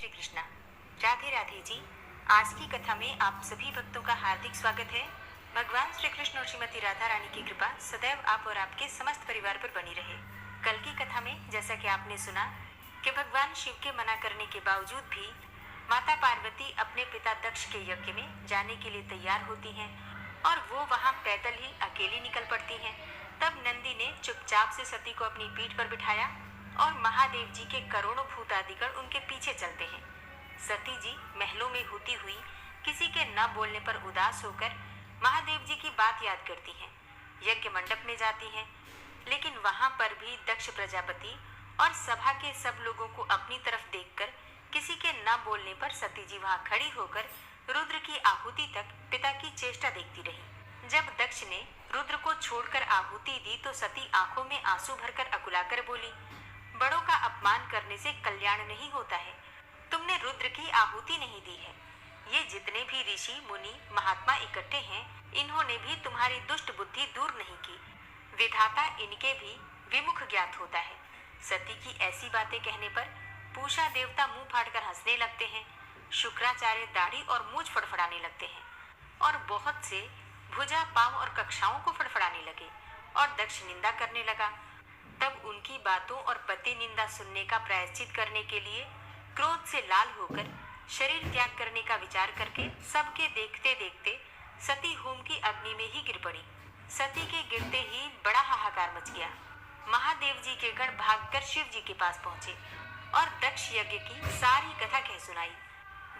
श्री कृष्णा। राधे राधे जी। आज की कथा में आप सभी भक्तों का हार्दिक स्वागत है। भगवान श्री कृष्ण और श्रीमती राधा रानी की कृपा सदैव आप और आपके समस्त परिवार पर बनी रहे। कल की कथा में जैसा कि आपने सुना कि भगवान शिव के मना करने के बावजूद भी माता पार्वती अपने पिता दक्ष के यज्ञ में जाने के लिए तैयार होती हैं और वो वहां पैदल ही अकेली निकल पड़ती हैं। तब नंदी ने चुपचाप से सती को अपनी पीठ पर बिठाया और महादेव जी के करोड़ों भूतादिगण उनके पीछे चलते हैं। सती जी महलों में होती हुई किसी के न बोलने पर उदास होकर महादेव जी की बात याद करती हैं। यज्ञ मंडप में जाती हैं, लेकिन वहां पर भी दक्ष प्रजापति और सभा के सब लोगों को अपनी तरफ देखकर किसी के न बोलने पर सती जी वहां खड़ी होकर रुद्र की आहुति तक पिता की चेष्टा देखती रही। जब दक्ष ने रुद्र को छोड़कर आहुति दी तो सती आंखों में आंसू भरकर अकुलाकर बोली, बड़ों का अपमान करने से कल्याण नहीं होता है। तुमने रुद्र की आहुति नहीं दी है। ये जितने भी ऋषि मुनि महात्मा इकट्ठे हैं, इन्होंने भी तुम्हारी दुष्ट बुद्धि दूर नहीं की। विधाता इनके भी विमुख ज्ञात होता है। सती की ऐसी बातें कहने पर पूषा देवता मुंह फाड़कर हंसने लगते हैं, शुक्राचार्य दाढ़ी और मूंछ फड़फड़ाने लगते हैं और बहुत से भुजा पांव और कक्षाओं को फड़फड़ाने लगे और दक्ष निंदा करने लगा। तब उनकी बातों और पति निंदा सुनने का प्रायश्चित करने के लिए क्रोध से लाल होकर शरीर त्याग करने का विचार करके सबके देखते देखते सती होम की अग्नि में ही गिर पड़ी। सती के गिरते ही बड़ा हाहाकार मच गया। महादेव जी के गण भागकर शिव जी के पास पहुंचे और दक्ष यज्ञ की सारी कथा कह सुनाई।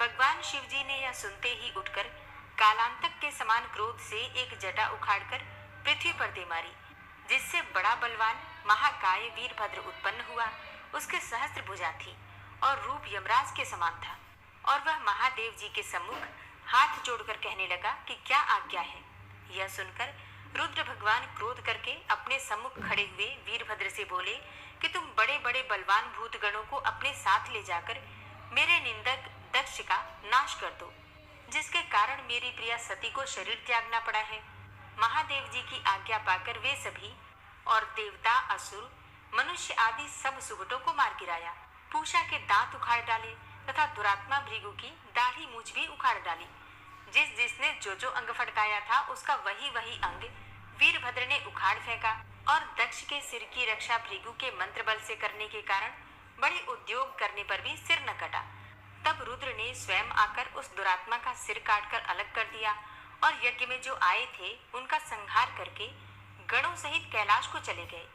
भगवान शिव जी ने यह सुनते ही उठकर कालांतक के समान क्रोध से एक जटा उखाड़कर पृथ्वी पर दे मारी, जिससे बड़ा बलवान महाकाय वीरभद्र उत्पन्न हुआ। उसके सहस्त्र भुजा थी और रूप यमराज के समान था और वह महादेव जी के सम्मुख हाथ जोड़कर कहने लगा कि क्या आज्ञा है। यह सुनकर रुद्र भगवान क्रोध करके अपने सम्मुख खड़े हुए वीरभद्र से बोले कि तुम बड़े बड़े बलवान भूतगणों को अपने साथ ले जाकर मेरे निंदक दक्ष का नाश कर दो, जिसके कारण मेरी प्रिया सती को शरीर त्यागना पड़ा है। महादेव जी की आज्ञा पाकर वे सभी और देवता असुर मनुष्य आदि सब सुगटों को मार गिराया, पूषा के दांत उखाड़ डाले तथा दुरात्मा भृगु की दाढ़ी मूछ भी उखाड़ डाली। जिसने जो अंग फटकाया था उसका वही अंग वीरभद्र ने उखाड़ फेंका और दक्ष के सिर की रक्षा भृगु के मंत्र बल से करने के कारण बड़े उद्योग करने पर भी सिर न कटा। तब रुद्र ने स्वयं आकर उस दुरात्मा का सिर काटकर अलग कर दिया और यज्ञ में जो आए थे उनका संहार करके गणों सहित कैलाश को चले गए।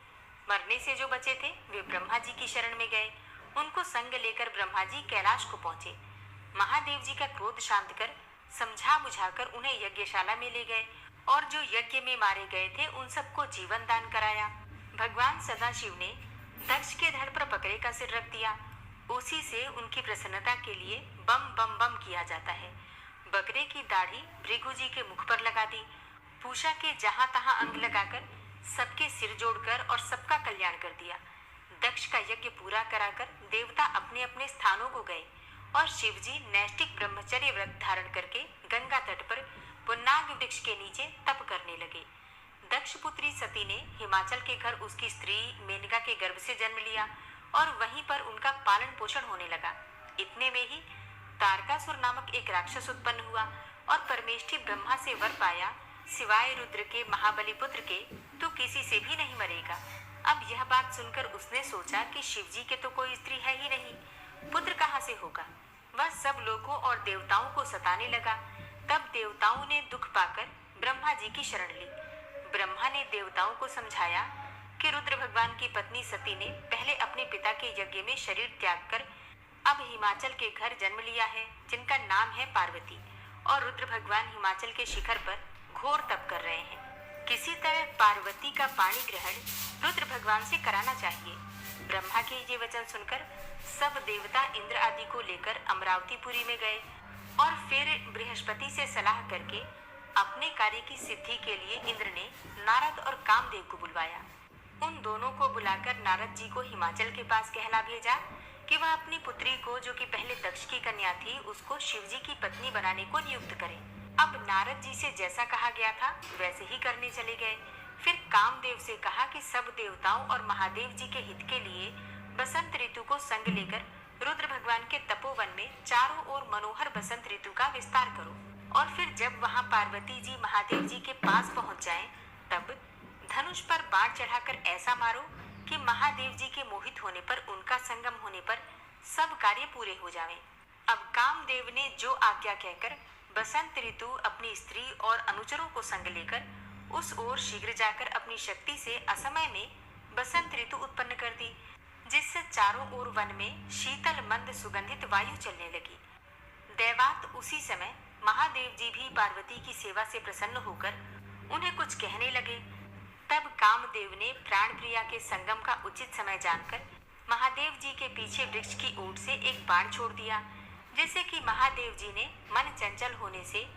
मरने से जो बचे थे वे ब्रह्मा जी की शरण में गए। उनको संग लेकर ब्रह्मा जी कैलाश को पहुंचे। महादेव जी का क्रोध शांत कर समझा बुझाकर उन्हें यज्ञशाला में ले गए और जो यज्ञ में मारे गए थे उन सबको जीवन दान कराया। भगवान सदाशिव ने दक्ष के धड़ पर बकरे का सिर रख दिया। उसी से उनकी प्रसन्नता के लिए बम बम बम किया जाता है। बकरे की दाढ़ी भृगु जी के मुख पर लगा दी। पूषा के जहां तहां अंग लगाकर सबके सिर जोड़कर और सबका कल्याण कर दिया। दक्ष का यज्ञ पूरा कराकर देवता अपने अपने स्थानों को गए और शिव जी नैष्ठिक ब्रह्मचर्य व्रत धारण करके गंगा तट पर पुन्नाग वृक्ष के नीचे तप करने लगे। दक्ष पुत्री सती ने हिमाचल के घर उसकी स्त्री मेनका के गर्भ से जन्म लिया और वहीं पर उनका पालन पोषण होने लगा। इतने में ही तारकासुर नामक एक राक्षस उत्पन्न हुआ और परमेष्ठी ब्रह्मा से वर पाया, सिवाय रुद्र के महाबली पुत्र के तू किसी से भी नहीं मरेगा। अब यह बात सुनकर उसने सोचा कि शिव जी के तो कोई स्त्री है ही नहीं, पुत्र कहाँ से होगा। वह सब लोगों और देवताओं को सताने लगा। तब देवताओं ने दुख पाकर ब्रह्मा जी की शरण ली। ब्रह्मा ने देवताओं को समझाया कि रुद्र भगवान की पत्नी सती ने पहले अपने पिता के यज्ञ में शरीर त्याग कर अब हिमाचल के घर जन्म लिया है, जिनका नाम है पार्वती, और रुद्र भगवान हिमाचल के शिखर पर घोर तप कर रहे हैं। किसी तरह पार्वती का पाणी ग्रहण रुद्र भगवान से कराना चाहिए। ब्रह्मा के ये वचन सुनकर सब देवता इंद्र आदि को लेकर अमरावतीपुरी में गए और फिर बृहस्पति से सलाह करके अपने कार्य की सिद्धि के लिए इंद्र ने नारद और कामदेव को बुलवाया। उन दोनों को बुलाकर नारद जी को हिमाचल के पास कहला भेजा कि वह अपनी पुत्री को, जो कि पहले दक्ष की कन्या थी, उसको शिव जी की पत्नी बनाने को नियुक्त करें। अब नारद जी से जैसा कहा गया था वैसे ही करने चले गए। फिर कामदेव से कहा कि सब देवताओं और महादेव जी के हित के लिए बसंत ऋतु को संग लेकर रुद्र भगवान के तपोवन में चारों ओर मनोहर बसंत ऋतु का विस्तार करो और फिर जब वहां पार्वती जी महादेव जी के पास पहुंच जाएं, तब धनुष पर बाण चढ़ाकर ऐसा मारो कि महादेव जी के मोहित होने पर, उनका संगम होने पर सब कार्य पूरे हो जावें। अब कामदेव ने जो आज्ञा कहकर बसंत ऋतु अपनी स्त्री और अनुचरों को संग लेकर उस ओर शीघ्र जाकर अपनी शक्ति से असमय में बसंत ऋतु उत्पन्न कर दी, जिससे चारों ओर वन में शीतल मंद सुगंधित वायु चलने लगी। दैवात उसी समय महादेव जी भी पार्वती की सेवा से प्रसन्न होकर उन्हें कुछ कहने लगे। तब कामदेव ने प्राण प्रिया के संगम का उचित समय जानकर महादेव जी के पीछे वृक्ष की ओट से एक बाण छोड़ दिया, जिससे कि महादेव जी ने मन चंचल होने से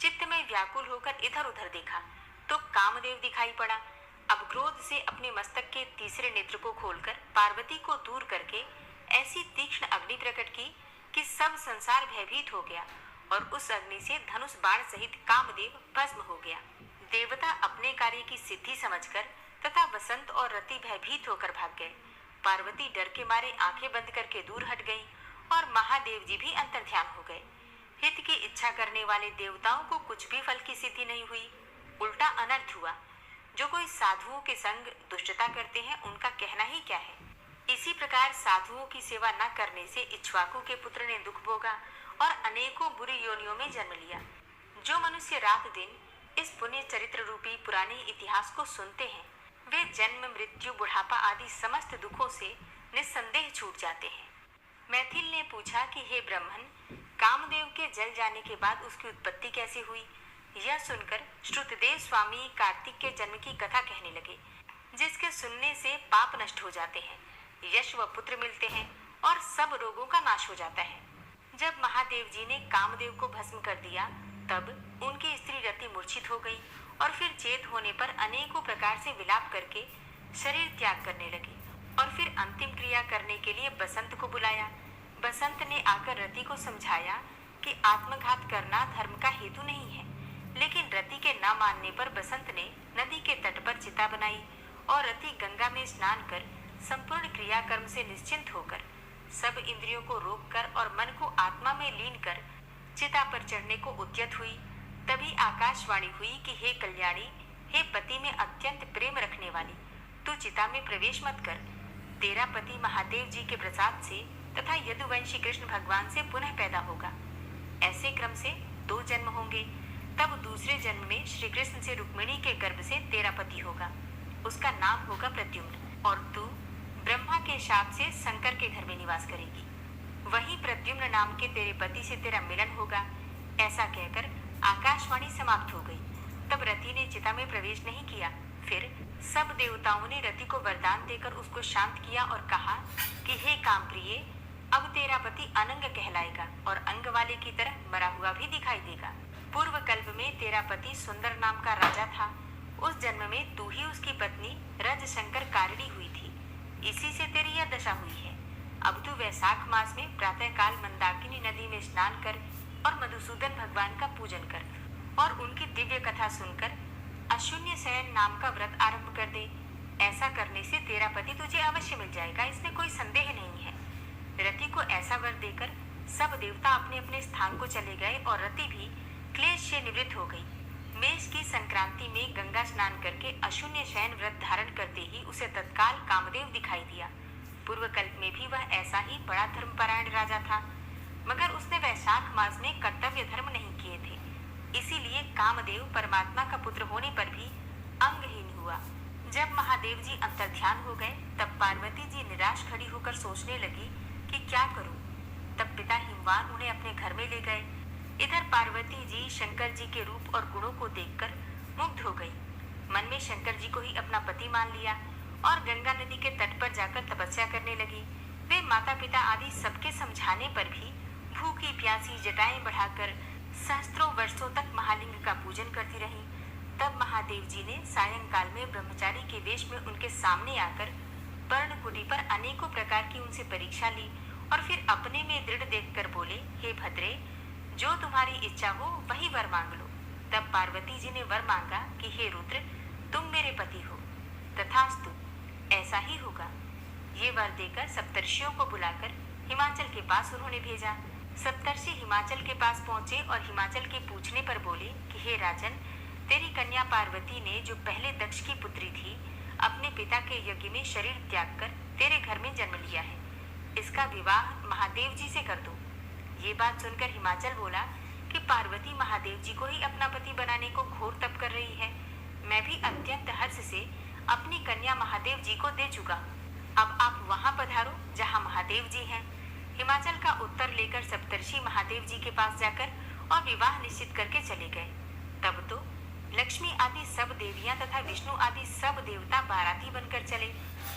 चित्त में व्याकुल होकर इधर उधर देखा तो कामदेव दिखाई पड़ा। अब क्रोध से अपने मस्तक के तीसरे नेत्र को खोलकर पार्वती को दूर करके ऐसी तीक्ष्ण अग्नि प्रकट की कि सब संसार भयभीत हो गया और उस अग्नि से धनुष बाण सहित कामदेव भस्म हो गया। देवता अपने कार्य की सिद्धि समझकर तथा वसंत और रति भयभीत होकर भाग गए। पार्वती डर के मारे आंखें बंद करके दूर हट गईं और महादेव जी भी अंतर्ध्यान हो गए। हित की इच्छा करने वाले देवताओं को कुछ भी फल की सिद्धि नहीं हुई, उल्टा अनर्थ हुआ। जो कोई साधुओं के संग दुष्टता करते हैं, उनका कहना ही क्या है। इसी प्रकार साधुओं की सेवा न करने से इक्ष्वाकु के पुत्र ने दुख भोगा और अनेकों बुरी योनियों में जन्म लिया। जो मनुष्य रात दिन इस पुण्य चरित्र रूपी पुराने इतिहास को सुनते हैं, वे जन्म मृत्यु बुढ़ापा आदि समस्त दुखों से निस्संदेह छूट जाते हैं। मैथिल ने पूछा कि हे ब्राह्मण, कामदेव के जल जाने के बाद उसकी उत्पत्ति कैसे हुई। यह सुनकर श्रुतदेव स्वामी कार्तिक के जन्म की कथा कहने लगे, जिसके सुनने से पाप नष्ट हो जाते हैं, यश व पुत्र मिलते हैं और सब रोगों का नाश हो जाता है। जब महादेव जी ने कामदेव को भस्म कर दिया, तब उनकी स्त्री रति मूर्छित हो गई और फिर चेत होने पर अनेकों प्रकार से विलाप करके शरीर त्याग करने लगी और फिर अंतिम क्रिया करने के लिए बसंत को बुलाया। बसंत ने आकर रति को समझाया कि आत्मघात करना धर्म का हेतु नहीं है, लेकिन रति के न मानने पर बसंत ने नदी के तट पर चिता बनाई और रति गंगा में स्नान कर संपूर्ण क्रियाकर्म से निश्चिंत होकर सब इंद्रियों को रोककर और मन को आत्मा में लीन कर चिता पर चढ़ने को उद्यत हुई। तभी आकाशवाणी हुई कि हे कल्याणी, हे पति में अत्यंत प्रेम रखने वाली, तू चिता में प्रवेश मत कर। तेरा पति महादेव जी के प्रसाद से तथा यदुवंशी कृष्ण भगवान से पुनः पैदा होगा। ऐसे क्रम से 2 जन्म होंगे। तब दूसरे जन्म में श्री कृष्ण से रुक्मिणी के गर्भ से तेरा पति होगा। उसका नाम होगा प्रद्युम्न और तू ब्रह्मा के शाप से शंकर के घर में निवास करेगी। वहीं प्रद्युम्न नाम के तेरे पति से तेरा मिलन होगा। ऐसा कहकर आकाशवाणी समाप्त हो गई। तब रति ने चिता में प्रवेश नहीं किया। फिर सब देवताओं ने रति को वरदान देकर उसको शांत किया और कहा कि हे कामप्रिय, अब तेरा पति अनंग कहलाएगा और अंग वाले की तरह मरा हुआ भी दिखाई देगा। पूर्व कल्प में तेरा पति सुंदर नाम का राजा था। उस जन्म में तू ही उसकी पत्नी रजशंकर कारिणी हुई थी। इसी से तेरी यह दशा हुई है। अब तू वैशाख मास में प्रातःकाल मंदाकिनी नदी में स्नान कर और मधुसूदन भगवान का पूजन कर और उनकी दिव्य कथा सुनकर अशून्य शयन नाम का व्रत आरंभ कर दे। ऐसा करने से तेरा पति तुझे अवश्य मिल जाएगा, इसमें कोई संदेह नहीं है। रति को ऐसा वर देकर सब देवता अपने अपने स्थान को चले गए और रति भी क्लेश से निवृत्त हो गई। मेष की संक्रांति में गंगा स्नान करके अशून्य शयन व्रत धारण करते ही उसे तत्काल कामदेव दिखाई दिया। पूर्व कल्प में भी वह ऐसा ही बड़ा धर्मपरायण राजा था, मगर उसने वैशाख मास में कर्तव्य धर्म नहीं किए थे। इसीलिए कामदेव परमात्मा का पुत्र होने पर भी अंगहीन हुआ। जब महादेव जी अंतर्ध्यान हो गए, तब पार्वती जी निराश खड़ी होकर सोचने लगी कि क्या करूं। तब पिता हिमवान उन्हें अपने घर में ले गए। इधर पार्वती जी शंकर जी के रूप और गुणों को देखकर मुग्ध हो गई। मन में शंकर जी को ही अपना पति मान लिया और गंगा नदी के तट पर जाकर तपस्या करने लगी। वे माता पिता आदि सबके समझाने पर भी भूखी प्यासी जटाएं बढ़ाकर सहस्त्रों वर्षों तक महालिंग का पूजन करती रहीं। तब महादेव जी ने सायंकाल में ब्रह्मचारी के वेश में उनके सामने आकर पर्णकुटी पर अनेकों प्रकार की उनसे परीक्षा ली और फिर अपने में दृढ़ देखकर बोले, हे भद्रे, जो तुम्हारी इच्छा हो वही वर मांग लो। तब पार्वती जी ने वर मांगा कि हे रुद्र, तुम मेरे पति हो। तथास्तु, ऐसा ही होगा। ये वर देकर सप्तर्षियों को बुलाकर हिमाचल के पास उन्होंने भेजा। सप्तर्षि हिमाचल के पास पहुंचे और हिमाचल के पूछने पर बोले कि हे राजन, तेरी कन्या पार्वती ने, जो पहले दक्ष की पुत्री थी, अपने पिता के यज्ञ में शरीर त्याग कर तेरे घर में जन्म लिया है। इसका विवाह महादेव जी से कर दो। ये बात सुनकर हिमाचल बोला कि पार्वती महादेव जी को ही अपना पति बनाने को घोर तप कर रही है। मैं भी अत्यंत हर्ष से अपनी कन्या महादेव जी को दे चुका हूँ। अब आप वहां पधारो जहां महादेव जी हैं। हिमाचल का उत्तर लेकर सप्तर्षि महादेव जी के पास जाकर और विवाह निश्चित करके चले गए। तब तो लक्ष्मी आदि सब देवियां तथा विष्णु आदि सब देवता बाराती बनकर चले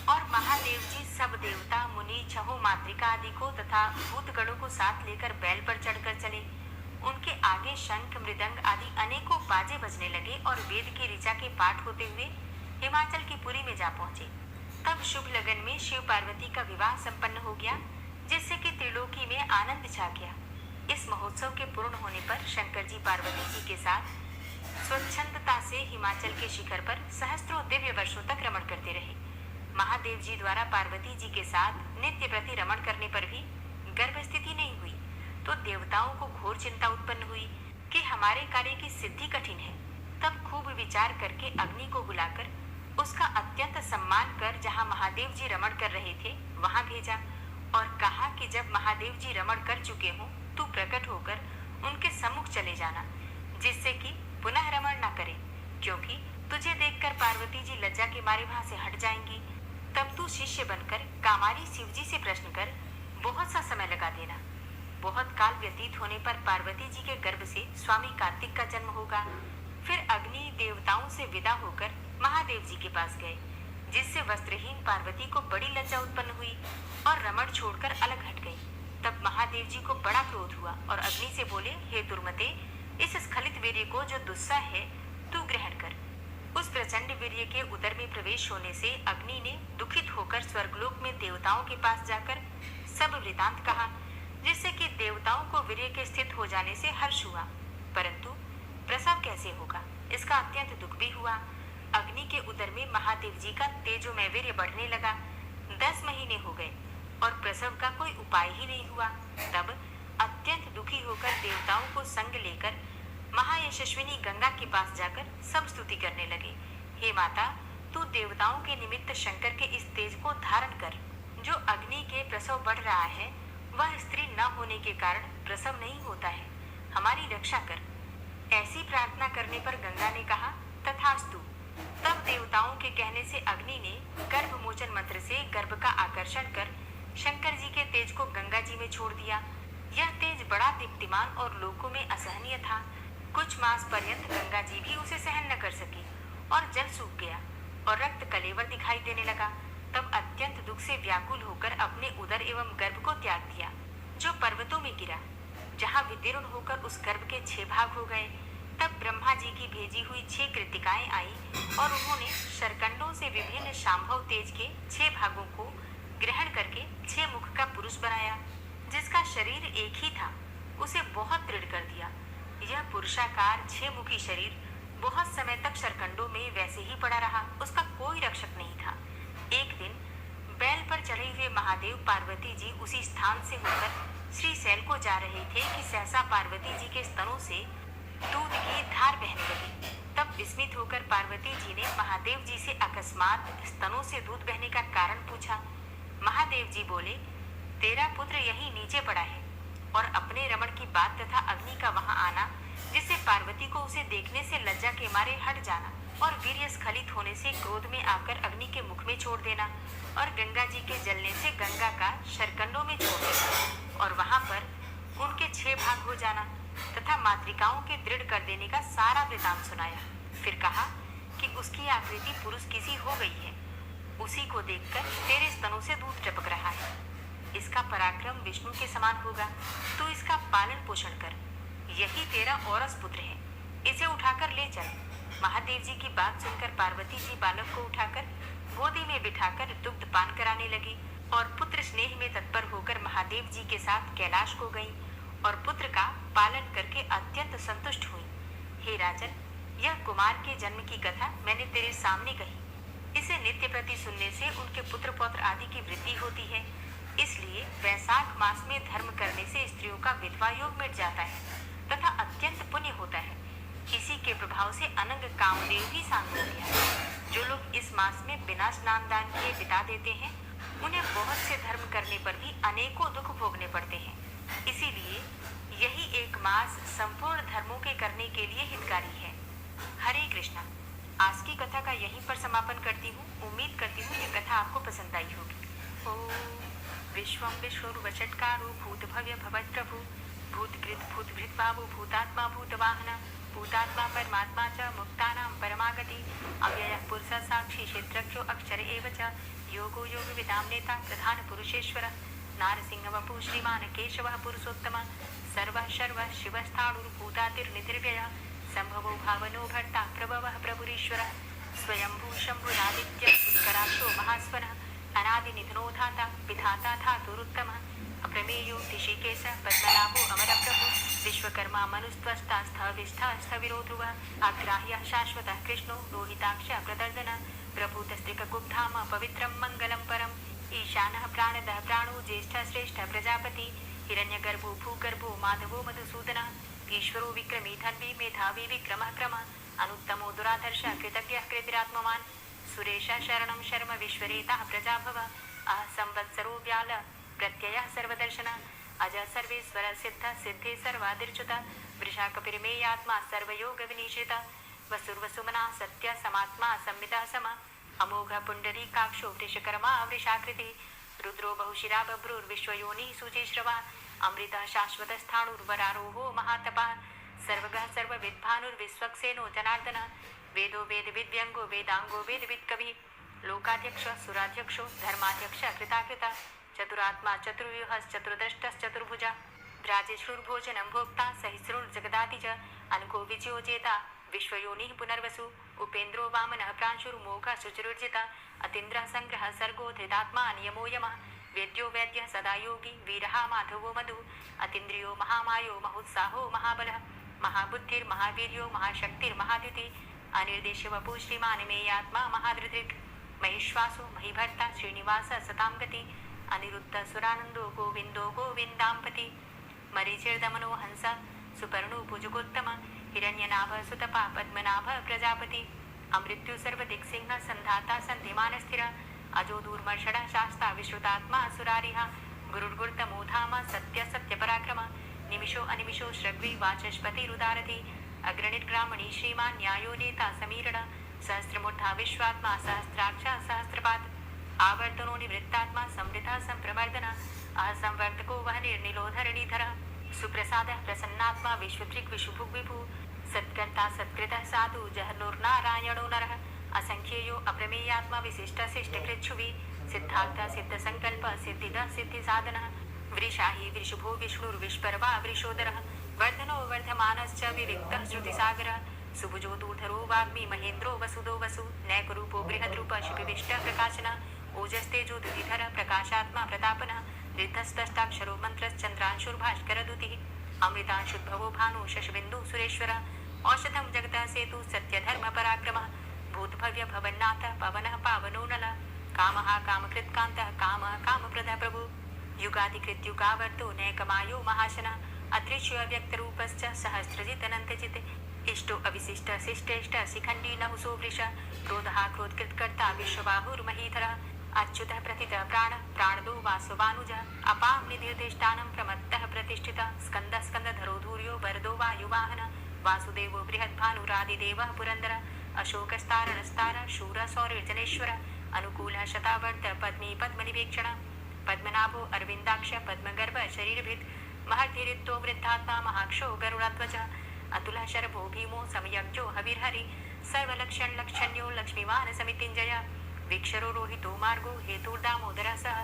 और महादेव जी सब देवता, मुनि, छहों मातृका आदि को तथा भूतगणों को साथ लेकर बैल पर चढ़कर चले। उनके आगे शंख, मृदंग आदि अनेकों बाजे बजने लगे और वेद की ऋचा के पाठ होते हुए हिमाचल की पुरी में जा पहुंचे। तब शुभ लगन में शिव पार्वती का विवाह संपन्न हो गया, जिससे कि त्रिलोकी में आनंद छा गया। इस महोत्सव के पूर्ण होने पर शंकर जी पार्वती जी के साथ स्वच्छंदता से हिमाचल के शिखर पर सहस्त्रों दिव्य वर्षों तक रमण करते रहे। महादेव जी द्वारा पार्वती जी के साथ नित्य प्रति रमण करने पर भी गर्भ स्थिति नहीं हुई, तो देवताओं को घोर चिंता उत्पन्न हुई कि हमारे कार्य की सिद्धि कठिन है। तब खूब विचार करके अग्नि को बुलाकर उसका अत्यंत सम्मान कर जहाँ महादेव जी रमण कर रहे थे वहां भेजा और कहा कि जब महादेव जी रमण कर चुके हों तू प्रकट होकर उनके सम्मुख चले जाना, जिससे कि पुनः रमण न करें, क्योंकि तुझे देखकर पार्वती जी लज्जा के मारे वहां से हट जाएंगी। तब तू शिष्य बनकर कामारी शिव जी से प्रश्न कर बहुत सा समय लगा देना। बहुत काल व्यतीत होने पर पार्वती जी के गर्भ से स्वामी कार्तिक का जन्म होगा। फिर अग्नि देवताओं से विदा होकर महादेव जी के पास गए, जिससे वस्त्रहीन पार्वती को बड़ी लज्जा उत्पन्न हुई और रमण छोड़कर अलग हट गई। तब महादेव जी को बड़ा क्रोध हुआ और अग्नि से बोले, हे दुर्मते, इस स्खलित वीर्य को जो दुस्सा है तू ग्रहण कर। उस प्रचंड वीर्य के उदर में प्रवेश होने से अग्नि ने दुखित होकर स्वर्गलोक में देवताओं के पास जाकर सब वृतांत कहा, जिससे कि देवताओं को वीर्य के स्थित हो जाने से हर्ष हुआ, परंतु प्रसव कैसे होगा इसका अत्यंत दुख भी हुआ। अग्नि के उदर में महादेव जी का तेजोमय वीर्य बढ़ने लगा। 10 महीने हो गए और प्रसव का कोई उपाय ही नहीं हुआ। तब अत्यंत दुखी होकर देवताओं को संग लेकर महायशस्विनी गंगा के पास जाकर सब स्तुति करने लगे। हे माता, तू देवताओं के निमित्त शंकर के इस तेज को धारण कर। जो अग्नि के प्रसव बढ़ रहा है वह स्त्री न होने के कारण प्रसव नहीं होता है, हमारी रक्षा कर। ऐसी प्रार्थना करने पर गंगा ने कहा, तथास्तु। तब देवताओं के कहने से अग्नि ने गर्भ मोचन मंत्र से गर्भ का आकर्षण कर शंकर जी के तेज को गंगा जी में छोड़ दिया। यह तेज बड़ा दीप्तिमान और लोकों में असहनीय था। कुछ मास पर्यंत गंगा जी भी उसे सहन न कर सकी और जल सूख गया और रक्त कलेवर दिखाई देने लगा। तब अत्यंत दुख से व्याकुल होकर अपने उदर एवं गर्भ को त्याग दिया, जो पर्वतों में गिरा, जहाँ विदीर्ण होकर उस गर्भ के 6 भाग हो गए। तब ब्रह्मा जी की भेजी हुई 6 कृतिकाएं आई और उन्होंने शरकंडों से विभिन्न शांभव तेज के 6 भागों को ग्रहण करके 6 मुख का पुरुष बनाया। जिसका शरीर एक ही था उसे बहुत दृढ़ कर दिया। यह पुरुषाकार 6 मुखी शरीर बहुत समय तक शरकंडों में वैसे ही पड़ा रहा, उसका कोई रक्षक नहीं था। एक दिन बैल पर चढ़े हुए महादेव पार्वती जी उसी स्थान से होकर श्रीशैल को जा रहे थे कि सहसा पार्वती जी के स्तनों से दूध की धार बहने लगी। तब विस्मित होकर पार्वती जी ने महादेव जी से अकस्मात स्तनों से दूध बहने का कारण पूछा। महादेव जी बोले, तेरा पुत्र यहीं नीचे पड़ा है और अपने रमण की बात तथा अग्नि का वहां आना, जिससे पार्वती को उसे देखने से लज्जा के मारे हट जाना और वीर्य स्खलित होने से क्रोध में आकर अग्नि के मुख में छोड़ देना और गंगा जी के जलने से गंगा का शरकंडों में छोड़ देना और वहां पर उनके 6 भाग हो जाना तथा मातृकाओं के दृढ़ कर देने का सारा वृतांत सुनाया। फिर कहा कि उसकी आकृति पुरुष किसी हो गई है, उसी को देखकर तेरे स्तनों से दूध टपक रहा है। इसका पराक्रम विष्णु के समान होगा, तो इसका पालन पोषण कर। यही तेरा औरस पुत्र है, इसे उठाकर ले चल। महादेव जी की बात सुनकर पार्वती जी बालक को उठाकर गोदी में बिठाकर दुग्ध पान कराने लगी और पुत्र स्नेह में तत्पर होकर महादेव जी के साथ कैलाश को गई और पुत्र का पालन करके अत्यंत संतुष्ट हुई। हे राजन, यह कुमार के जन्म की कथा मैंने तेरे सामने कही। इसे नित्य प्रति सुनने से उनके पुत्र पौत्र आदि की वृद्धि होती है इसलिए वैशाख मास में धर्म करने से स्त्रियों का विधवा योग मिट जाता है तथा अत्यंत पुण्य होता है। इसी के प्रभाव से अनंग कामदेव भी शांत हो गया। जो लोग इस मास में बिना स्नान दान किए बिता देते हैं, उन्हें बहुत से धर्म करने पर भी अनेकों दुख भोगने पड़ते हैं। इसीलिए यही एक मास संपूर्ण धर्मों के करने के लिए हितकारी है। हरे कृष्णा। आज की कथा का यहीं पर समापन करती हूँ। उम्मीद करती हूँ यह कथा आपको पसंद आई होगी। ओम विश्वम विश्वरूपचटकारो भूत भव्य भवत् प्रभु भूतकृत भूतभृत बाबु भूतात्मा भूतवाहन भूतात्मा परमात्मा च मुक्तानां परमागति अव्ययः पुरुषः साक्षी क्षेत्रज्ञो अक्षर एव च योगो योगविदां नेता प्रधान पुरुषेश्वर नारसिंह वपु श्रीमान केशवः पुरुषोत्तम सर्वः शर्वः शिवस्थाणुर्भूतातिर्निधिर्व्ययः संभवो भावनो भर्ता प्रभवः प्रभुरीश्वरः स्वयंभू शंभुरादित्य उत्कराक्षो महास्वनः अनादिनिधनो धाता विधाता धातुरुत्तमः अप्रमेयो ऋषिकेश पद्मनाभो अमरप्रभु विश्वकर्मा मनुस्त्वष्टा स्थविष्ठा स्थविरो ध्रुवः आग्राह्यः शाश्वतः कृष्णो रोहिताक्ष प्रदर्दन प्रभूतस्त्रिकगुप्धाम पवित्रं मङ्गलं परम् ईशानः प्राणदः प्राणो ज्येष्ठः श्रेष्ठः प्रजापति हिरण्यगर्भो भूगर्भो माधवो मधुसूदनः ईश्वरो विक्रमी धन्वी मेधावी विक्रमः क्रमः अनुत्तमो दुराधर्षः कृतज्ञः कृतिरात्मवान् सुरेशः शरणं शर्म विश्वरेतः प्रजाभव संवत्सरो व्याल प्रत्ययः सर्वदर्शनः अज सर्वेश्वर सिद्ध सिद्धे सर्वादिर्च्युत वृषाकपिर्मेयात्मा सर्वयोग विनिश्रित वसुर्वसुमना सत्य समात्मा संमितः सम अमोघ पुंडरीकाक्षो वृषकर्मा वृषाकृति रुद्रो बहुशिरा बभ्रुर्विश्वयोनिः शुचिश्रवा अमृतः शाश्वतस्थाणुर्वरारोहो महातपः सर्वगः सर्वविद्भानुर्विश्वक्सेनो जनार्दनः वेदो वेदविद्व्यंगो वेदांगो वेदवित्कविः लोकाध्यक्ष सुराध्यक्षो धर्माध्यक्ष कृताकृता चतुरात्मा चतुर्व्यूहश्चतुर्दष्टश्चतुर्भुजा राजेश्रुर्भोजनं भोक्ता सहिस्रुर्जगदाति च अनको विजयोजेता विश्वयोनिः पुनर्वसु उपेन्द्रो वामनः प्रांशुर्मोघः शुचिरुर्जिता अतीन्द्रः संग्रहः सर्गो धृतात्मा नियमो यमः वेद्यो वैद्यः सदा योगी वीरः माधवो मधु अतीन्द्रियो महामायो महोत्साहो महाबलः महाबुद्धिर्महावीर्यो महाशक्तिर्महाद्युति अनिर्देश्य वपु श्रीमान मेयात्मा महाधृतिर् महेश्वासो महीभर्ता श्रीनिवास सतां गति अनिरुद्ध सुरानंदो गोविंदो गोविंदांपति मरीचिर्दमनो हंस सुपर्णो भुजगोत्तम हिरण्यनाभ सुतपा पद्मनाभ प्रजापति अमृत्यु सर्वदिक्सिंह संधाता संधिमान स्थिर अजो दूर्मर्षण शास्ता विश्रुतात्मा सुरारिः गुरुर्गुर्तमोधाम सत्य सत्य पराक्रम निमिषो अनिमिषो श्रग्वी वाचस्पतिरुदारथि अग्रणिर्ग्रामणी श्रीमान न्यायो नेता समीरण सहस्रमुठा विश्वात्मा सहस्राक्ष सहस्रपाद आवर्तनो निवृत्तात्मा समृता संप्रवर्धन असंवर्तको वह निर्निलोधरणीधर सुप्रसाद प्रसन्नात्मा विश्वत्रिक विशुभुग विभु सत्कर्ता सत्कृतः साधु जहर्लोर्नारायणो नरः असंख्येयो अप्रमेयात्मा विशिष्ट शिष्टकृच्छुवि सिद्धार्थ सिद्ध संकल्प सिद्धिद सिद्धि साधनः वृषाहि वृषभो विष्णुर्विष्पर्वा वृषोदरः वर्धनो वर्धमानश्च विविक्तः श्रुतिसागरः सुभुजो दूर्धरो वाग्मी महेन्द्रो वसुदो वसु नैकरूपो बृहद्रूप शिपिविष्ट प्रकाशनः ओजस्तेजो दुधिधर प्रकाशात्मा प्रतापनः ऋद्धस्तष्टाक्षरो मंत्रश्चंद्रांशुर्भास्करदुतिः अमृतांशुद्भवो भानु शशबिन्दु सुरेश्वरः औषधं जगतः सेतु सत्यधर्म पराक्रमः भूतभव्य भवन्नाथ पवनः पावनो नलः कामः कामकृत्कान्तः कामः कामप्रदः प्रभु युगाधिकृत युगावर्तो नैकमायो महाशनः अदृश्य व्यक्तरूपश्च सहस्रजित् अनन्तजित् इष्टो अविशिष्ट शिष्टेष्ट शिखण्डी नहुसो वृष क्रोधः क्रोधकृत्कर्ता विश्वबाहुर्महीधरः अच्युतः प्रतितः प्राणः प्राणदो वासवानुजः अपां निधिर्दिष्टानं प्रमत्तः प्रतिष्ठितः स्कन्दः स्कन्दधरो धूर्यो वरदो वायुवाहनः वासुदेवो बृहद्भानुरादिदेवः पुरन्दरः अशोकस्तारणस्तारः शूरः सौरिर्जनेश्वरः अनुकूलः शतावर्त पद्मी पद्मनिवेक्षणः पद्मनाभो अरविन्दाक्ष पद्मगर्भ शरीरभृत् महर्धिरित्तो वृद्धात्मा महाक्षो गरुडाध्वजः अतुलः शरभो भीमो समयज्ञो हविर्हरि सर्वलक्षण्यो लक्ष्मीवान समितिञ्जयः वीक्षरो रोहितो मार्गो हेतुर्दामोदरः सह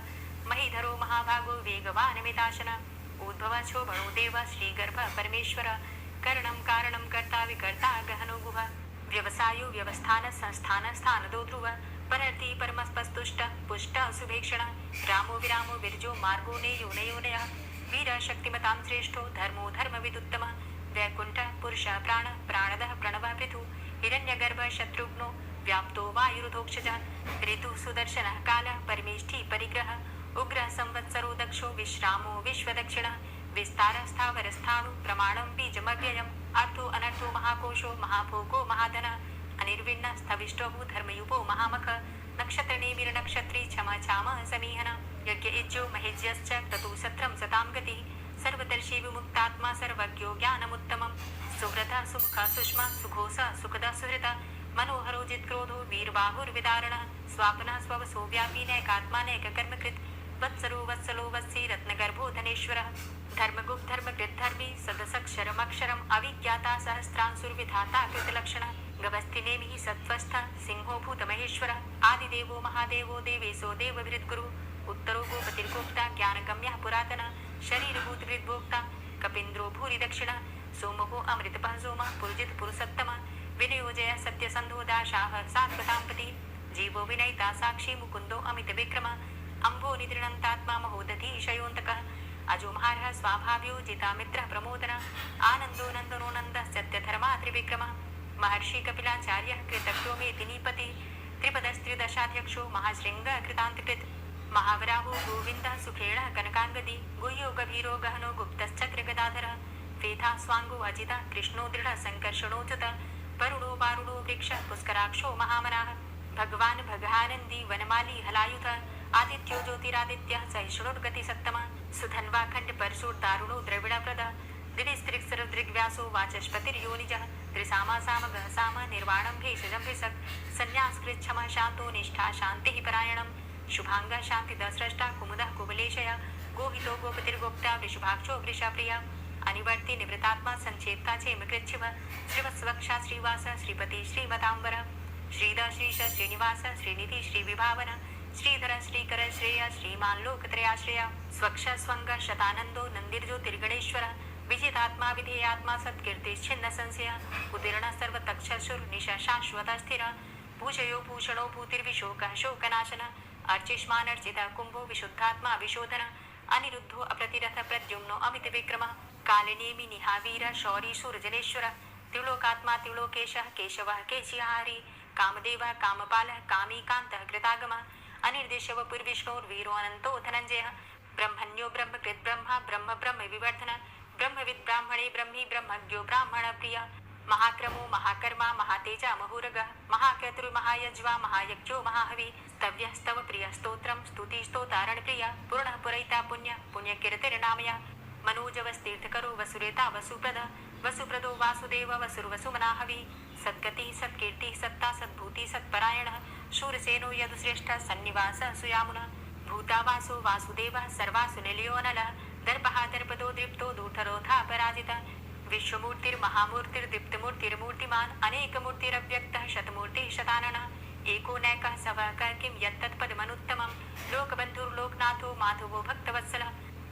महीधरो महाभागो वेगवान् मिताशनः उद्भवः शोभनो देवः श्रीगर्भः परमेश्वरः करणं कारणं कर्ता विकर्ता गहनो गुहः व्यवसायो व्यवस्थान संस्थान स्थानदो ध्रुवः परर्ति परमस्पस्तुष्टः पुष्टः सुभेक्षणः रामो विरामो विरजो मार्गो नेयो नयोनयः वीरः शक्तिमतां श्रेष्ठो धर्मो धर्मविदुत्तमः वैकुण्ठः पुरुषः प्राणः प्राणदः प्रणवः पृथुः हिरण्यगर्भः शत्रुघ्नो व्याप्तो वायुरुधोक्षजः ऋतुः सुदर्शनः कालः परमेष्ठी परिग्रहः उग्र संवत्सरो दक्षो विश्रामो विश्वदक्षिण विस्तारस्थावरस्थाणु प्रमाणं बीजमव्ययम् अर्थो अनर्थो महाकोशो महाभोगो महाधन अनिर्विण्ण स्थविष्टभू धर्मयुपो महामख नक्षत्रनेमिर नक्षत्री क्षमा क्षाम समीहन यज्ञ इज्जो महेज्यश्च क्रतु सत्रं सतां गतिः सर्वदर्शी विमुक्तात्मा सर्वज्ञो ज्ञानमुत्तमं सुव्रता सुमुखा सुष्मा सुघोषा सुखदा सुहृता मनोहरो जित्क्रोधो वीरबाहुर्विदारणः स्वापना स्ववसो व्यापी नैकात्मा नैककर्मकृत् वत्सरो वत्सलो वत्सी रत्नगर्भो धनेश्वरः धर्मगुप्त धर्मकृत् धर्मी सदसक्षरमक्षरम् अविज्ञाता सहस्रांसुर्विधाता कृतलक्षणः गवस्थिनेमिः सत्त्वस्थ सिंहो भूतमहेश्वरः आदिदेवो महादेवो देवेशो देवभृद्गुरुः उत्तरो गोपतिर्गोप्ता ज्ञानगम्यः पुरातनः शरीरभूतभृद्भोक्ता कपीन्द्रो भूरि दक्षिणः सोमो अमृतपः सोमः पुरुजित् पुरुषोत्तमः विनियोजय सत्यसन्धो दाशाः सात्वताम्पति जीवो विनयिता साक्षी मुकुन्दो अमितविक्रमः अम्भो निद्रणन्तात्मा महोदधी शयोन्तकः अजोमहारः स्वाभाव्यो जितामित्रः प्रमोदनः आनन्दो नन्दनो नन्दः सत्यधर्मा त्रिविक्रमः महर्षि कपिलाचार्यः कृतज्ञो मेदिनीपति त्रिपदस्त्रिदशाध्यक्षो महाशृङ्गः कृतान्तकृत् महावराहो गोविन्दः सुखेणः कनकाङ्गदी गुह्यो गभीरो गहनो गुप्तश्चक्रगदाधरः वेधा स्वाङ्गो अजितः कृष्णो दृढः सङ्कर्षणोच्युतः वरुणो वारुणो वृक्षः पुष्कराक्षो महामनाः भगवान् भगानन्दी वनमाली हलायुधः आदित्यो ज्योतिरादित्यः सहिष्णुर्गतिसत्तमः सुधन्वा खण्डपरशुर्दारुणो द्रविणप्रदः दिविस्त्रिक्सरदृग्व्यासो वाचस्पतिर्योनिजः त्रिसामा सामगः साम निर्वाणं भेषजं भिषक् सन्न्यासकृच्छमः शान्तो निष्ठा शान्तिः परायणं शुभाङ्गः शान्तिदस्रष्टा कुमुदः कुबलेशयः गोहितो गोपतिर्गोप्ता वृषभाक्षो वृषाप्रिया अनिवर्ति निवृतात्मा संक्षेप्ता चेमकृच्छिव श्रीवत्सवक्षा श्रीवास श्रीपति श्रीमतांबर श्रीद श्रीश श्रीनिवास श्रीनिधि श्रीविभावन श्रीधर श्रीकर श्रेय श्रीमान लोकत्रयाश्रय स्वक्ष स्वंग शतानंदो नंदिर्ज्योतिर्गणेश्वर विजितात्मा विधेयात्मा सत्कीर्तिश्छिन्न संशय उदीर्ण सर्वतक्षसुर निशा शाश्वत स्थिर पूजयो भूषणो भूतिर्विशोकः शोकनाशन अर्चिष्मानर्चिता कुंभो विशुद्धात्मा विशोधन अनिरुद्धो अप्रतिरथ प्रद्युम्नो अमित विक्रम कालिनेमि निहावीर शौरी सूरजनेश्वर त्रिलोकात्मा त्रिलोकेशः केशवः केशिहारी कामदेवः कामपालः कामीकान्तः कृतागमः अनिर्देशव पुर्विष्णोर्वीरो अनन्तो धनञ्जयः ब्रह्मण्यो ब्रह्मकृत् ब्रह्मा ब्रह्म ब्रह्म विवर्धन ब्रह्मविद् ब्राह्मणे ब्रह्मी ब्रह्मज्ञो ब्राह्मण प्रिय महाक्रमो महाकर्मा महातेजा महुरगः महाक्रतुर्महायज्वा महायज्ञो महाहवि स्तव्यः स्तव प्रिय स्तोत्रं स्तुति स्तोतारण प्रिय पूर्णः पुरैता पुण्य पुण्यकीर्तिर्नामया मनोजवस्तीर्थकरो वसुरेता वसुप्रद वसुप्रदो वासुदेव वसुर्वसुमनाहवि सद्गतिः सत्कीर्तिः सत्ता सद्भूति सत्परायणः शूरसेनो यदुश्रेष्ठः सन्निवासः सुयामुनः भूतावासो वासुदेवः सर्वासु निलयोनलः दर्पः दर्पदो दृप्तो दूठरोधा पराजितः विश्वमूर्तिर्महामूर्तिर्दीप्तमूर्तिर्मूर्तिमान् अनेकमूर्तिरव्यक्तः शतमूर्तिः शताननः एको नैकः सवकः किं यत्तत्पदमनुत्तमं लोकबन्धुर्लोकनाथो माधवो भक्तवत्सलः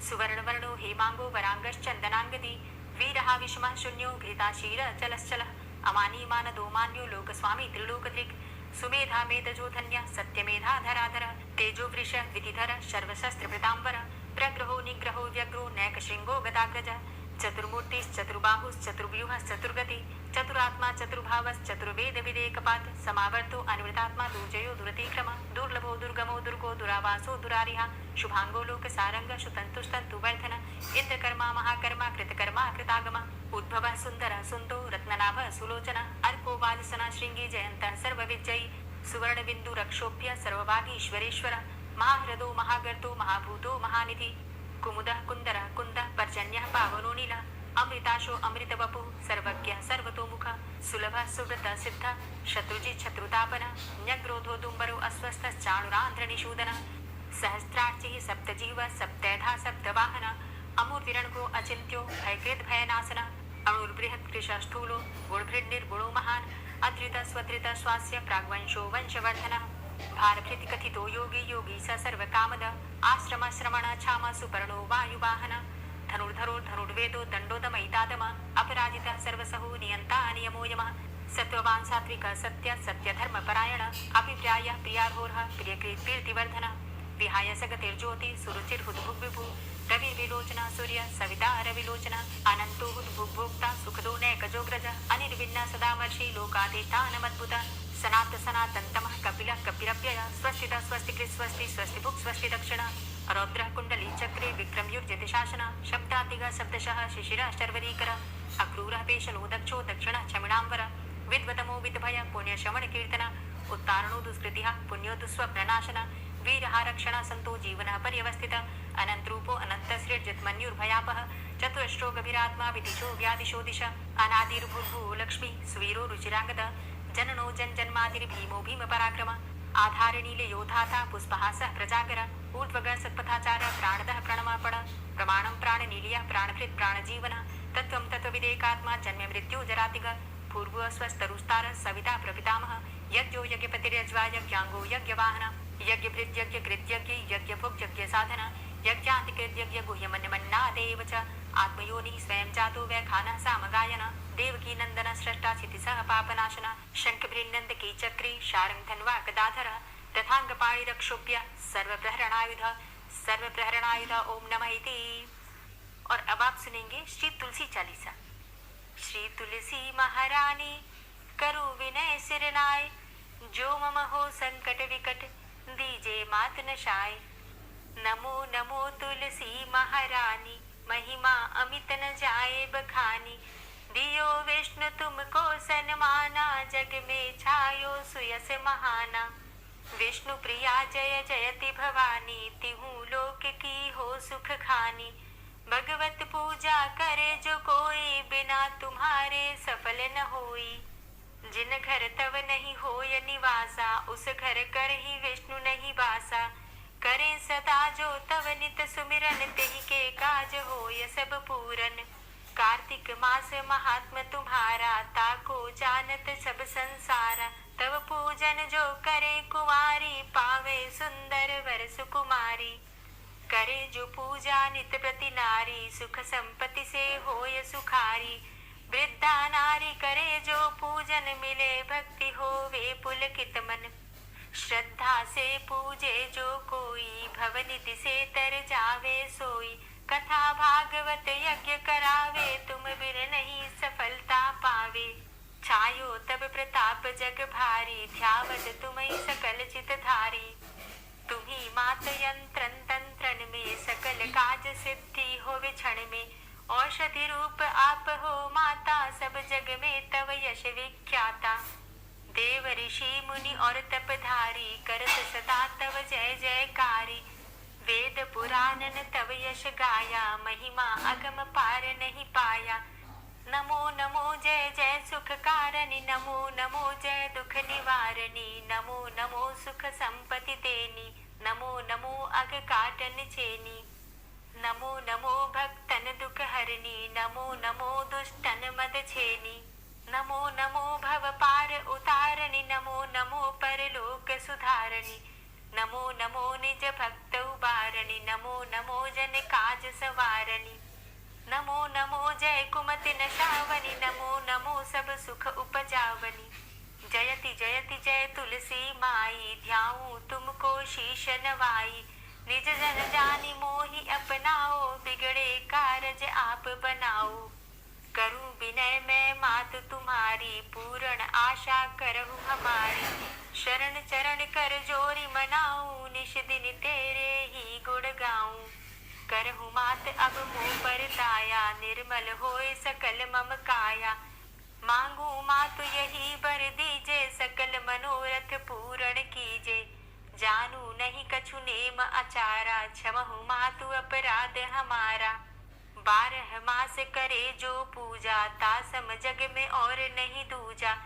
सुवर्णवर्णो हेमाङ्गो वराङ्गश्चन्दनाङ्गदी वीरः विषमः शून्यो घृताशीरचलश्चलः अमानीमानदो मान्यो लोकस्वामी त्रिलोकदृक् सुमेधा मेधजो धन्यः सत्यमेधाधराधरः तेजोवृषः विधिधरः सर्वशस्त्रभृताम्बरः प्रग्रहो निग्रहो व्यग्रो नैकशृङ्गो गदाग्रजः चतुर्मूर्तिश्चतुर्बाहुश्चतुर्व्यूहश्चतुर्गति चतुरात्मा चतुर्भावश्चतुर्वेदविदेकपात् समावर्तो अनुवृतात्मा दुर्जयो दुरतिक्रमः दुर्लभो दुर्गमो दुर्गो दुरावासो दुरारिः शुभाङ्गो लोकसारङ्ग शुतन्तुस्तन्तुवर्धन इन्द्रकर्मा महाकर्मा कृतकर्मा कृतागमः उद्भवः सुन्दरः सुन्दो रत्ननाभः सुलोचनः अर्को वालसनः शृङ्गी जयन्तः सर्वविजयी सुवर्णबिन्दुरक्षोभ्य सर्वभागीश्वरेश्वरः महाह्रदो महागर्तो महाभूतो महानिधि कुमुदः कुन्दरः कुन्दः पर्जन्यः पावनो नीलः अमृताशो अमृतवपुः सर्वज्ञः सर्वतोमुखः सुलभः सुव्रतः सिद्धः शत्रुजित् शत्रुतापनः न्यग्रोधो दुम्बरो अस्वस्थश्चाणुरान्ध्रनिषूदनः सहस्रार्चिः सप्तजीवः सप्तैधा सप्तवाहनः अमूर्तिरणगो अचिन्त्यो भयकृत् भयनाशनः अणुर्बृहत् कृशस्थूलो गुणभृन्निर्गुणो महान् अधृतः स्वधृतः स्वास्य प्राग्वंशो वंशवर्धनः भारभृति कथितो योगी योगी स सर्वकामद आश्रमश्रमण छाम सुपर्णो वायुवाहन धनुर्धरो धनुर्वेदो दण्डोदमयितादम अपराजितः सर्वसहो नियन्ता नियमो यमः सत्त्ववान् सात्विकः सत्य सत्यधर्मपरायण अभिप्रायः प्रियार्होरः प्रियकृत् कीर्तिवर्धनः विहाय सगतिर्ज्योति सुरुचिर्हुद्भुग्विभु रविर्विलोचनः सूर्य सविता रविलोचनः अनन्तो हुद्भुग्भोक्ता सुखदो नैकजोग्रज अनिर्विण्ण सदामर्षि लोकादेतानमद्भुतः सनात सनातन्तमः कपिलः कपिरव्ययः स्वस्तिदा स्वस्तिकृत् स्वस्ति स्वस्तिभुक् स्वस्ति दक्षिणा रौद्रः कुण्डली चक्रे विक्रमयुर्जति शासना शब्दातिगः शब्दशः शिशिरः शर्वरीकरः अक्रूरः पेशलो दक्षो दक्षिणः क्षमिणाम्बरः विद्वतमो विद्भय पुण्यश्रवणकीर्तना उत्तारणो दुष्कृतिः पुण्यो दुःस्वप्ननाशनः वीरः रक्षणः सन्तो जीवनः पर्यवस्थितः अनन्तरूपो अनन्तसृर्जितमन्युर्भयापः चतुरश्रो गभीरात्मा विदिशो व्यादिशो दिश अनादिर्भूर्भुवो लक्ष्मी सुवीरो रुचिराङ्गदः जननो जन्मादिर्भीमो भीमपराक्रमः आधारनीले योधाता पुष्पहासः प्रजागरः ऊर्ध्वगः सत्पथाचारः प्राणदः प्रणमापण प्रमाणं प्राणनीलियः प्राणभृत् प्राणजीवनः तत्त्वं तत्त्वविदेकात्मा जन्म मृत्यु जरातिगः पूर्वः स्वस्तरुस्तारः सविता प्रपितामहः यज्ञो यज्ञपतिर्यज्वा यज्ञाङ्गो यज्ञवाहनः यज्ञभृत् यज्ञकृत् यज्ञ यज्ञभुक् यज्ञसाधनः यज्ञातिकृत् यज्ञ गुह्यमन्यमन्नादेव च आत्मयोनिः स्वयं जातो वैखानः सामगायनः देवकी नन्दनः स्रष्टा क्षितिसः पापनाशनः शङ्खभृन्नन्दकी चक्री शारं धन्वा गदाधरः रथाङ्गपाणिरक्षोभ्य सर्वप्रहरणायुध ओम नमः इति। और अब आप सुनेंगे श्री तुलसी चालीसा। श्री तुलसी महारानी करो विनय सिरनाय, जो मम हो संकट विकट दीजे मात नशाय। नमो नमो तुलसी महारानी, महिमा अमित न जाए बखानी। दियो विष्णु तुमको सन्माना, जग में छायो सुयस महाना। विष्णु प्रिया जय जयति भवानी, तिहु लोक की हो सुख खानी। भगवत पूजा करे जो कोई, बिना तुम्हारे सफल न होई। जिन घर तव नहीं होय निवासा, उस घर कर ही विष्णु नहीं बासा। करे सदा जो तव नित सुमिरन, तेहि के काज होय सब पूरन। कार्तिक मास महात्म तुम्हारा, ताको जानत सब संसारा। तव पूजन जो करे कुंवारी, पावे सुंदर वर सुकुमारी। करे जो पूजा नित प्रति नारी, सुख संपत्ति से होय सुखारी। वृद्धा नारी करे जो पूजन, मिले भक्ति होवे पुलकित मन। श्रद्धा से पूजे जो कोई, भवनिधि से तर जावे सोई। कथा भागवत यज्ञ करावे, तुम बिन नहीं सफलता पावे। छायो तब प्रताप जग भारी, ध्यावत तुम्हीं सकल चित धारी। तुम्ही मात यंत्रन तंत्रन में, सकल काज सिद्धि होवे क्षण में। औषधि रूप आप हो माता, सब जग में तव यश विख्याता। देव ऋषि मुनि और तपधारी, करत सदा तव जय जयकारी। वेद पुराणन तव यश गाया, महिमा अगम पार नहीं पाया। नमो नमो जय जय सुख कारणी, नमो नमो जय दुख निवारणी। नमो नमो सुख संपत्ति देनी, नमो नमो अग काटन चेनी। नमो नमो भक्तन दुख हरणी, नमो नमो दुष्टन मद छेनी। नमो नमो भव पार उतारणी, नमो नमो परलोक सुधारणी। नमो नमो निज भक्त उबारणी, नमो नमो जन काज सवारणी। नमो नमो जय कुमति नशावनी, नमो नमो सब सुख उपजावनी। जयति जयति जय तुलसी माई, ध्याऊं तुमको शीश नवाई। निज जन जानी मोहि अपनाओ, बिगड़े कारज आप बनाओ। करूं विनय मैं मात तुम्हारी, पूर्ण आशा करहु हमारी। शरण चरण कर जोरी मनाऊं, निश दिन तेरे ही गुण गाऊं। करहु मात अब मुँह पर दाया, निर्मल होए सकल मम काया। मांगू मातु यही बर दीजे, सकल मनोरथ पूर्ण कीजे। जानू नहीं कछु नेम आचारा, क्षमहु मातु अपराध हमारा। 12 मास करे जो पूजा, तासम जग में और नहीं दूजा।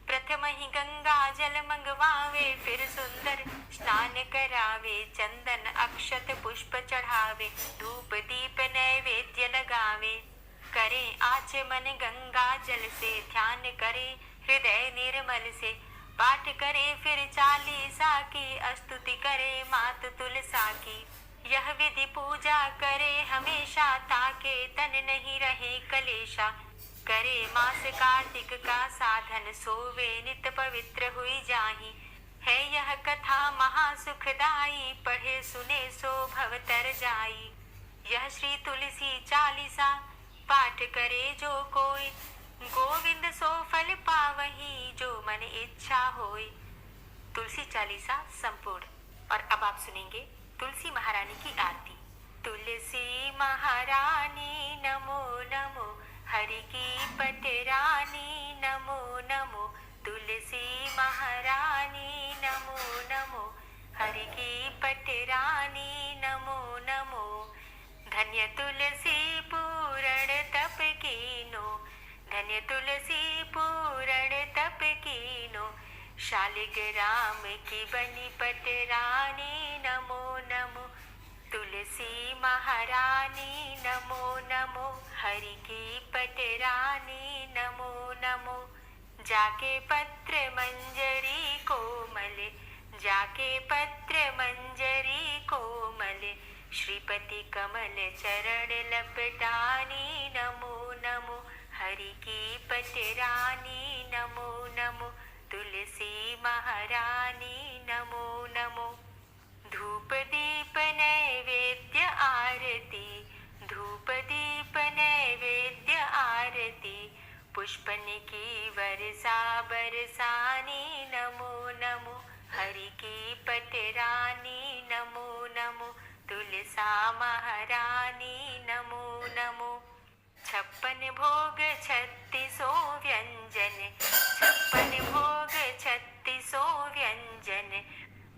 प्रथम ही गंगा जल मंगवावे, फिर सुंदर स्नान करावे। चंदन अक्षत पुष्प चढ़ावे, धूप दीप नैवेद्य लगावे। करे आचमन गंगा जल से, ध्यान करे हृदय निर्मल से। पाठ करे फिर चालीसा की, स्तुति करे मात तुलसा की। यह विधि पूजा करे हमेशा, ताके तन नहीं रहे कलेशा। करे मास कार्तिक का साधन, सोवे नित पवित्र हुई जाहि। है यह कथा महासुखदाई, पढ़े सुने सो भव तर जाई। यह श्री तुलसी चालीसा, पाठ करे जो कोई, गोविंद सो फल पावही जो मन इच्छा होय। तुलसी चालीसा संपूर्ण। और अब आप सुनेंगे तुलसी महारानी की आरती। तुलसी महारानी नमो नमो, हरि की पटरानी नमो नमो। तुलसी महारानी नमो नमो, हरि की पटरानी नमो नमो। धन्य तुलसी पूरण तप कीनो, धन्य तुलसी पूरण तप कीनो। शालिग्राम की बनी पटरानी नमो नमो। तुलसी महारानी नमो नमो, हरि की पटरानी नमो नमो। जाके पत्र मंजरी कोमल, जाके पत्र मंजरी कोमल। श्रीपति कमल चरण लपटानी नमो नमो, हरि की पटरानी नमो नमो। तुलसी महारानी नमो नमो। धूप दीप नैवेद्य आरती, धूप दीप नैवेद्य आरती। पुष्पन की वर्षा बरसानी नमो नमो, हरि की पटरानी नमो नमो। तुलसा महारानी नमो नमो। छप्पन भोग छत्तीसों व्यंजन, छप्पन भोग छत्तीसों व्यंजन।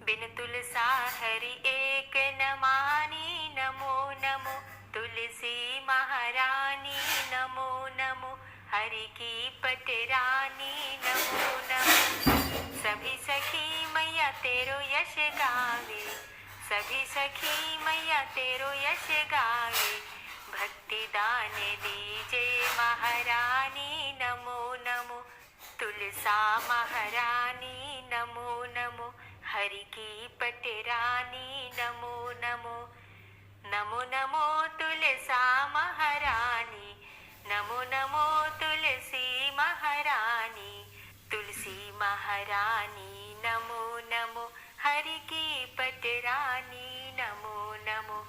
बिन तुलसा हरि एक न मानी नमो नमो। तुलसी महारानी नमो नमो, हरि की पटरानी नमो नमो। सभी सखी मैया तेरो यश गावे, सभी सखी मैया तेरो यश गावे। भक्ति दान दीजे महारानी नमो नमो। तुलसा महारानी नमो नमो, हरि की पटरानी नमो नमो। नमो नमो तुलसा महारानी, नमो नमो तुलसी महारानी। तुलसी महारानी नमो नमो, हरि की पटरानी नमो नमो।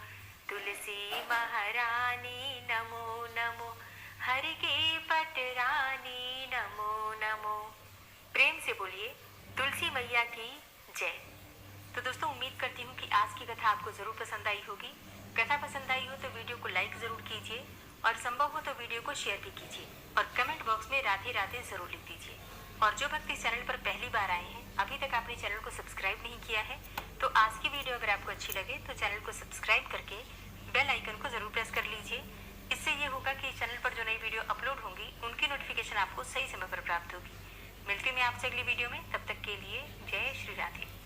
तुलसी महारानी नमो नमो, हरि की पटरानी नमो नमो। प्रेम से बोलिए तुलसी मैया की जय। तो दोस्तों, उम्मीद करती हूँ कि आज की कथा आपको जरूर पसंद आई होगी। कथा पसंद आई हो तो वीडियो को लाइक जरूर कीजिए और संभव हो तो वीडियो को शेयर भी कीजिए और कमेंट बॉक्स में राधे राधे जरूर लिख दीजिए। और जो भक्त इस चैनल पर पहली बार आए हैं, अभी तक आपने चैनल को सब्सक्राइब नहीं किया है, तो आज की वीडियो अगर आपको अच्छी लगे तो चैनल को सब्सक्राइब करके बेल आइकन को जरूर प्रेस कर लीजिए। इससे ये होगा कि चैनल पर जो नई वीडियो अपलोड होंगी उनकी नोटिफिकेशन आपको सही समय पर प्राप्त होगी। मिलती मैं आपसे अगली वीडियो में, तब तक के लिए जय श्री राधे।